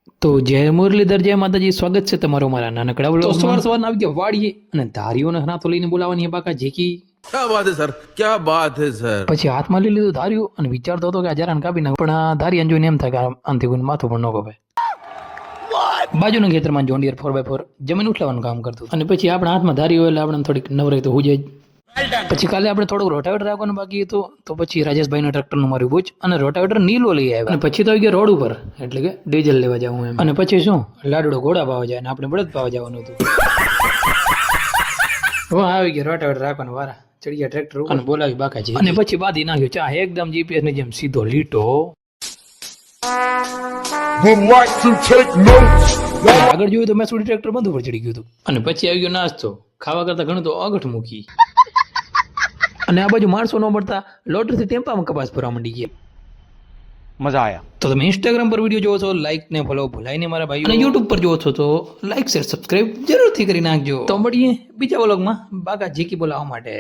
તો જય મુરલીધર, જય માતાજી. સ્વાગત છે તમારું મારા નાનકડા વ્લોગમાં. સવારના આવી ગયા વાડીએ અને ધારીઓને હાથો લઈને બોલાવવાની બાકા જેકી. क्या बात है सर, क्या बात है सर. પછી હાથમાં લઈ લીધું ધાર્યું અને વિચારતો હતો કે આ જરાને કાપી નાખ, પણ આ ધારી જોઈને એમ થાય કે આનથી કોઈ માથું પણ ન કપાય. બાજુના ખેતરમાં જોન્ડિયર 4x4 જમીન ઉઠલાવાનું કામ કરતું અને પછી આપણા હાથમાં ધારી હોય એટલે આપણે થોડીક નવરાઈ તો હું જાય. પછી કાલે આપણે થોડુંક રોટાવેટર રાખવાનું બાકી હતું, તો પછી રાજેશભાઈના ટ્રેક્ટરનું માર્યું બુજ અને રોટાવેટર નીલો લઈ આવ્યા. અને પછી તો આવી ગયા રોડ ઉપર, એટલે કે ડીઝલ લેવા જવું એમ. અને પછી શું લાડુડો ઘોડા પાવા જાય અને આપણે બળદ પાવા જવાનું હતું. આવી ગયા રોટાવેટર રાખવાનું વારા, ચડી ગયા ટ્રેક્ટર અને બોલાવી બાકાજી અને પછી બાંધી નાખ્યો ચા એકદમ જીપીએસ ની જેમ સીધો લીટો. આગળ જોયું તો મેં સુડી ટ્રેક્ટર બંધ ઉપર ચડી ગયું હતું. અને પછી આવી ગયો નાસ્તો, ખાવા કરતા ઘણું તો અગઠ મૂકી. અને આ બાજુ માણસો ન મળતા લોટરીથી ટેમ્પામાં કપાસ ભરવા માંડી ગયા. મજા આયા. તો તમે ઇન્સ્ટાગ્રામ પર વિડીયો જોવો છો, લાઈક ને ફોલો ભૂલાય નહીં મારા ભાઈઓ. અને યુટ્યુબ પર જોવો છો તો લાઈક શેર સબસ્ક્રાઇબ જરૂરથી કરી નાખજો. તો મળીએ બીજા વ્લોગમાં બાકા જીકી બોલાવવા માટે.